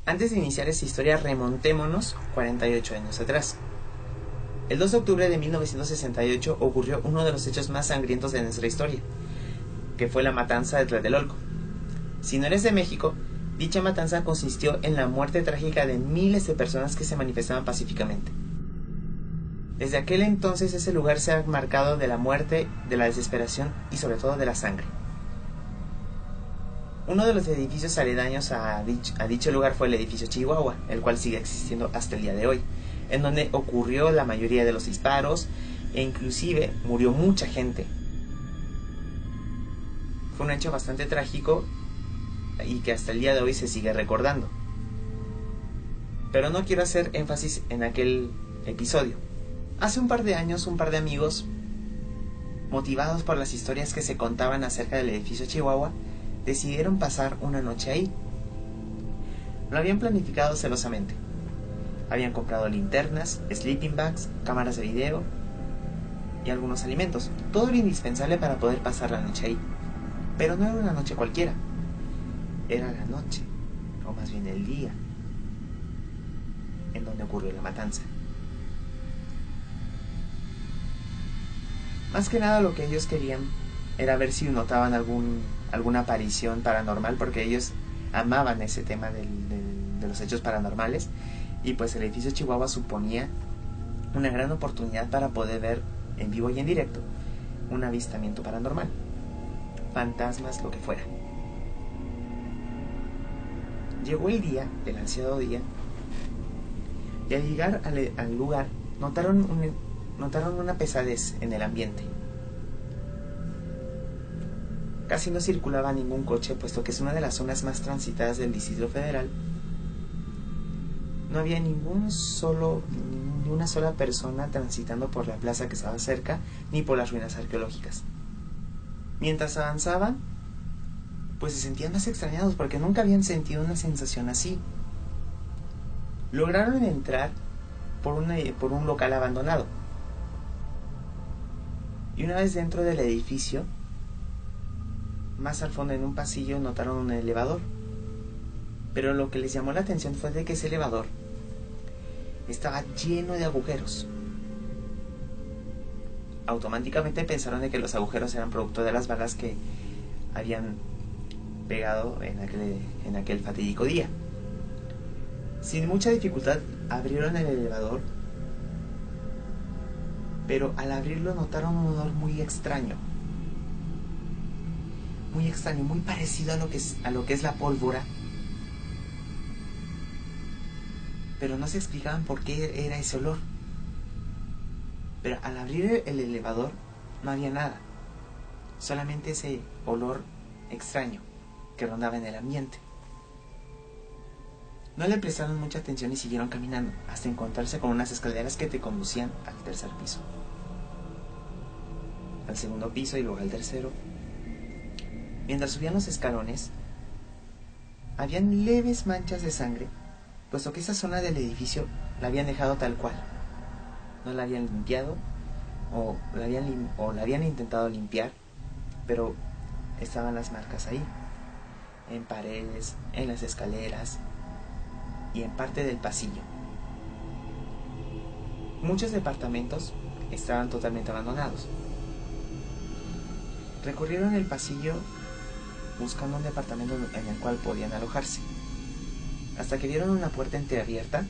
Antes de iniciar esta historia, remontémonos 48 años atrás. El 2 de octubre de 1968 ocurrió uno de los hechos más sangrientos de nuestra historia, que fue la matanza de Tlatelolco. Si no eres de México, dicha matanza consistió en la muerte trágica de miles de personas que se manifestaban pacíficamente. Desde aquel entonces ese lugar se ha marcado de la muerte, de la desesperación y sobre todo de la sangre. Uno de los edificios aledaños a dicho lugar fue el edificio Chihuahua, el cual sigue existiendo hasta el día de hoy, en donde ocurrió la mayoría de los disparos e inclusive murió mucha gente. Fue un hecho bastante trágico y que hasta el día de hoy se sigue recordando. Pero no quiero hacer énfasis en aquel episodio. Hace un par de años, un par de amigos, motivados por las historias que se contaban acerca del edificio Chihuahua, decidieron pasar una noche ahí. Lo habían planificado celosamente. Habían comprado linternas, sleeping bags, cámaras de video y algunos alimentos. Todo lo indispensable para poder pasar la noche ahí. Pero no era una noche cualquiera. Era la noche, o más bien el día, en donde ocurrió la matanza. Más que nada lo que ellos querían era ver si notaban alguna aparición paranormal, porque ellos amaban ese tema de los hechos paranormales, y pues el edificio Chihuahua suponía una gran oportunidad para poder ver en vivo y en directo un avistamiento paranormal, fantasmas, lo que fuera. Llegó el día, el ansiado día, y al llegar al lugar notaron una pesadez en el ambiente. Casi no circulaba ningún coche, puesto que es una de las zonas más transitadas del Distrito Federal. No había ni una sola persona transitando por la plaza que estaba cerca, ni por las ruinas arqueológicas. Mientras avanzaban, pues se sentían más extrañados, porque nunca habían sentido una sensación así. Lograron entrar por un local abandonado. Y una vez dentro del edificio, más al fondo en un pasillo, notaron un elevador. Pero lo que les llamó la atención fue de que ese elevador estaba lleno de agujeros. Automáticamente pensaron de que los agujeros eran producto de las balas que habían pegado en aquel fatídico día. Sin mucha dificultad abrieron el elevador, pero al abrirlo notaron un olor muy extraño, muy parecido a lo que es la pólvora, pero no se explicaban por qué era ese olor. Pero al abrir el elevador no había nada, solamente ese olor extraño que rondaba en el ambiente. No le prestaron mucha atención y siguieron caminando hasta encontrarse con unas escaleras que te conducían al tercer piso, al segundo piso y luego al tercero. Mientras subían los escalones, habían leves manchas de sangre, puesto que esa zona del edificio la habían dejado tal cual. No la habían limpiado o la habían intentado limpiar, pero estaban las marcas ahí, en paredes, en las escaleras y en parte del pasillo. Muchos departamentos estaban totalmente abandonados. Recorrieron el pasillo buscando un departamento en el cual podían alojarse, hasta que vieron una puerta entreabierta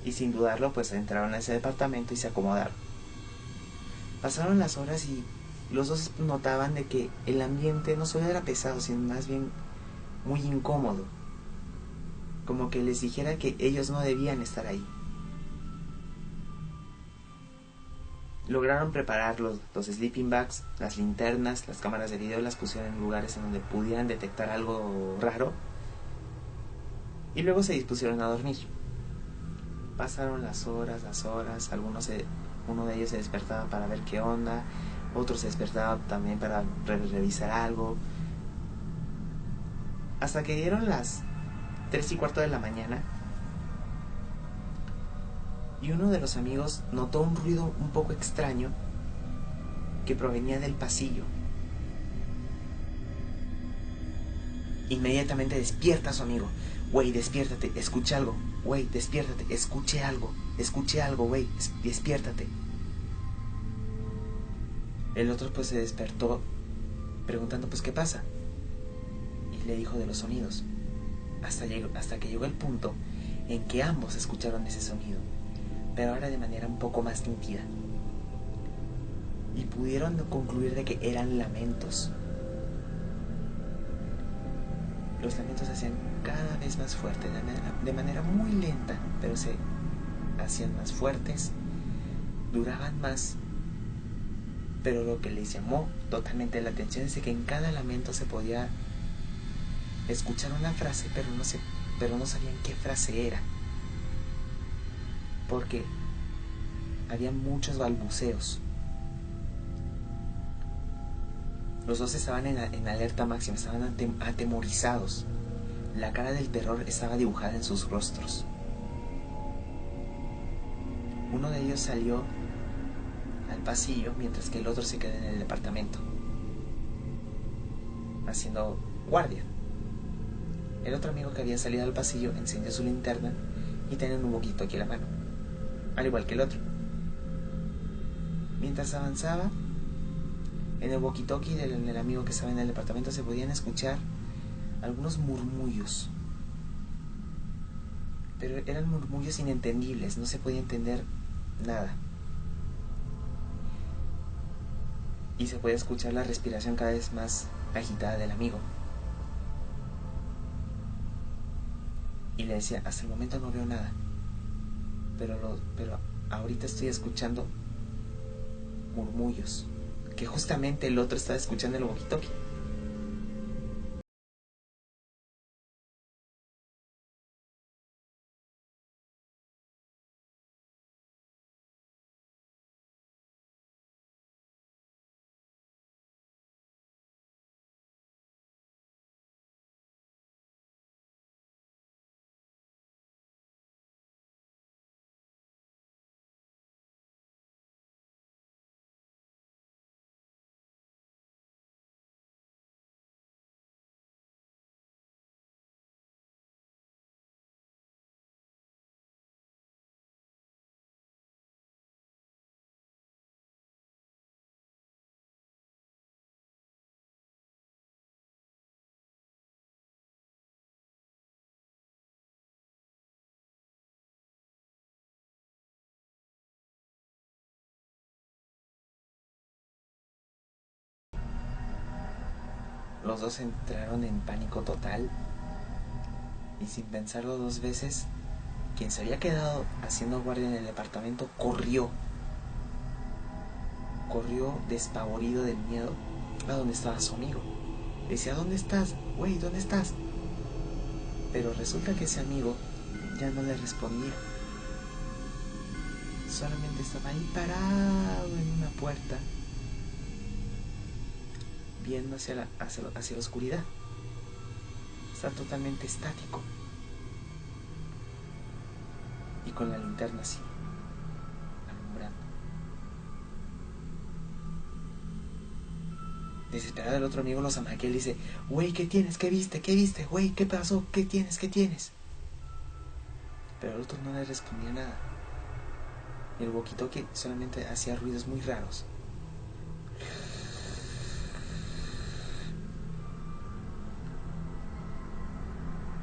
y sin dudarlo pues entraron a ese departamento y se acomodaron. Pasaron las horas y los dos notaban de que el ambiente no solo era pesado, sino más bien muy incómodo, como que les dijera que ellos no debían estar ahí. Lograron preparar los sleeping bags, las linternas, las cámaras de video, las pusieron en lugares en donde pudieran detectar algo raro, y luego se dispusieron a dormir. Pasaron las horas, uno de ellos se despertaba para ver qué onda, otro se despertaba también para revisar algo, hasta que dieron las 3:15 de la mañana, y uno de los amigos notó un ruido un poco extraño que provenía del pasillo. Inmediatamente despierta a su amigo. güey, despiértate, escucha algo, güey, despiértate, escuché algo, güey, despiértate. El otro pues se despertó preguntando pues qué pasa, y le dijo de los sonidos, hasta que llegó el punto en que ambos escucharon ese sonido, pero ahora de manera un poco más nítida, y pudieron concluir de que eran lamentos. Los lamentos se hacían cada vez más fuertes, de manera muy lenta, pero se hacían más fuertes, duraban más. Pero lo que les llamó totalmente la atención es que en cada lamento se podía escuchar una frase, pero no sabían qué frase era, porque había muchos balbuceos. Los dos estaban en alerta máxima, estaban atemorizados. La cara del terror estaba dibujada en sus rostros. Uno de ellos salió al pasillo mientras que el otro se quedó en el departamento, haciendo guardia. El otro amigo que había salido al pasillo encendió su linterna y tenía un boquito aquí en la mano, al igual que el otro. Mientras avanzaba, en el walkie-talkie del amigo que estaba en el departamento se podían escuchar algunos murmullos, pero eran murmullos inentendibles, no se podía entender nada. Y se podía escuchar la respiración cada vez más agitada del amigo. Y le decía, hasta el momento no veo nada, pero ahorita estoy escuchando murmullos, que justamente el otro estaba escuchando el walkie-talkie. Los dos entraron en pánico total y sin pensarlo dos veces, quien se había quedado haciendo guardia en el departamento corrió despavorido del miedo a donde estaba su amigo. Le decía, ¿dónde estás? Güey, ¿dónde estás? Pero resulta que ese amigo ya no le respondía. Solamente estaba ahí parado en una puerta, viendo hacia la oscuridad. Está totalmente estático. Y con la linterna así, alumbrando. Desesperado el otro amigo los amaquea y le dice, güey, ¿qué tienes? ¿Qué viste? ¿Qué viste? Güey, ¿qué pasó? ¿Qué tienes? ¿Qué tienes? Pero el otro no le respondía nada. Y el walkie-talkie solamente hacía ruidos muy raros.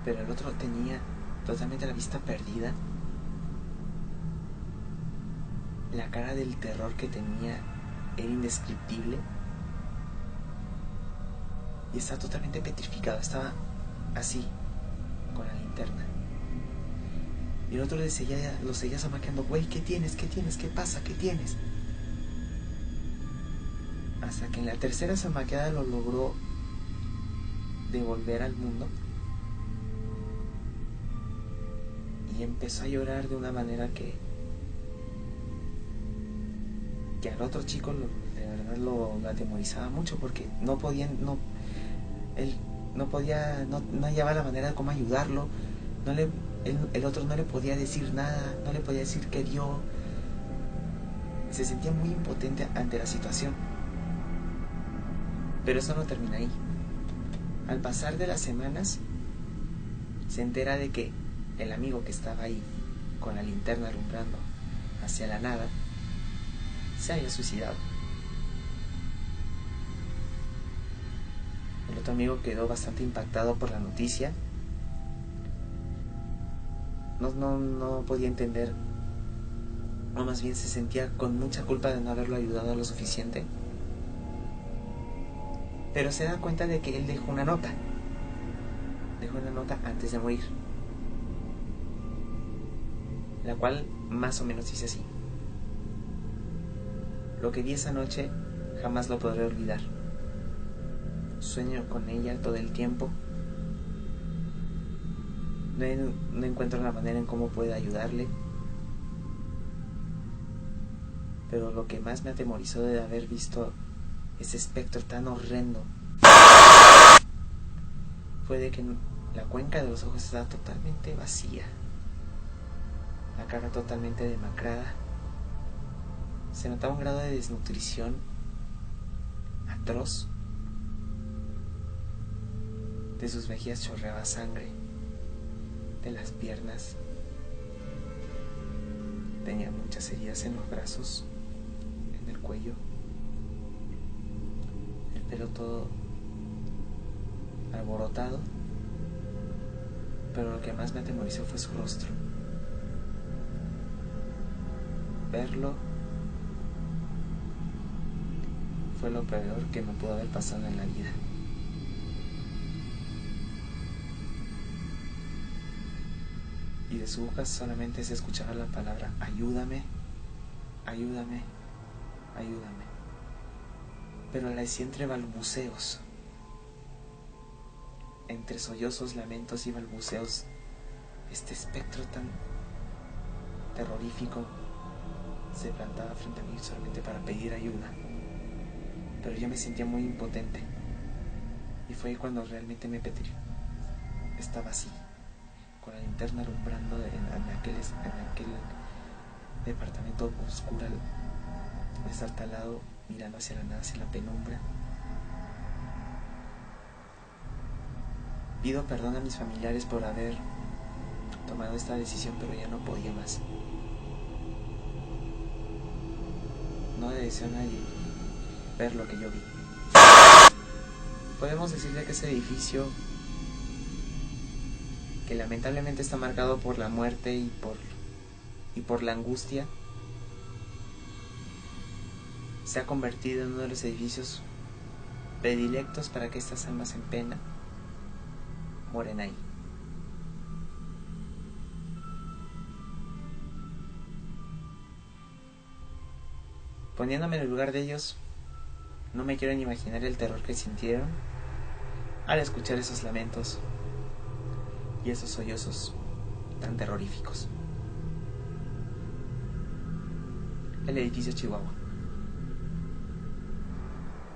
Pero el otro tenía totalmente la vista perdida. La cara del terror que tenía era indescriptible. Y estaba totalmente petrificado. Estaba así, con la linterna. Y el otro lo seguía zamaqueando. Güey, ¿qué tienes? ¿Qué tienes? ¿Qué pasa? ¿Qué tienes? Hasta que en la tercera zamaqueada lo logró devolver al mundo. Y empezó a llorar de una manera que al otro chico de verdad lo atemorizaba mucho, porque no hallaba la manera de cómo ayudarlo. El otro no le podía decir nada, no le podía decir qué vio. Se sentía muy impotente ante la situación. Pero eso no termina ahí. Al pasar de las semanas, se entera de que el amigo que estaba ahí con la linterna alumbrando hacia la nada se había suicidado. El otro amigo quedó bastante impactado por la noticia. No podía entender, o más bien se sentía con mucha culpa de no haberlo ayudado lo suficiente. Pero se da cuenta de que él dejó una nota antes de morir, la cual más o menos dice así: lo que vi esa noche jamás lo podré olvidar. Sueño con ella todo el tiempo. No encuentro la manera en cómo pueda ayudarle. Pero lo que más me atemorizó de haber visto ese espectro tan horrendo fue de que la cuenca de los ojos estaba totalmente vacía, la cara totalmente demacrada. Se notaba un grado de desnutrición atroz. De sus mejillas chorreaba sangre, de las piernas tenía muchas heridas en los brazos, en el cuello, el pelo todo alborotado. Pero lo que más me atemorizó fue su rostro. Verlo fue lo peor que me pudo haber pasado en la vida. Y de su boca solamente se escuchaba la palabra ayúdame, ayúdame, ayúdame. Pero la decía entre balbuceos, entre sollozos, lamentos y balbuceos. Este espectro tan terrorífico se plantaba frente a mí solamente para pedir ayuda. Pero yo me sentía muy impotente. Y fue cuando realmente me petrió. Estaba así, con la linterna alumbrando en aquel departamento oscuro, destartalado, mirando hacia la nada, hacia la penumbra. Pido perdón a mis familiares por haber tomado esta decisión, pero ya no podía más. No le deseo a nadie ver lo que yo vi. Podemos decirle que ese edificio, que lamentablemente está marcado por la muerte y por la angustia, se ha convertido en uno de los edificios predilectos para que estas almas en pena mueren ahí. Poniéndome en el lugar de ellos, no me quiero ni imaginar el terror que sintieron al escuchar esos lamentos y esos sollozos tan terroríficos. El edificio Chihuahua.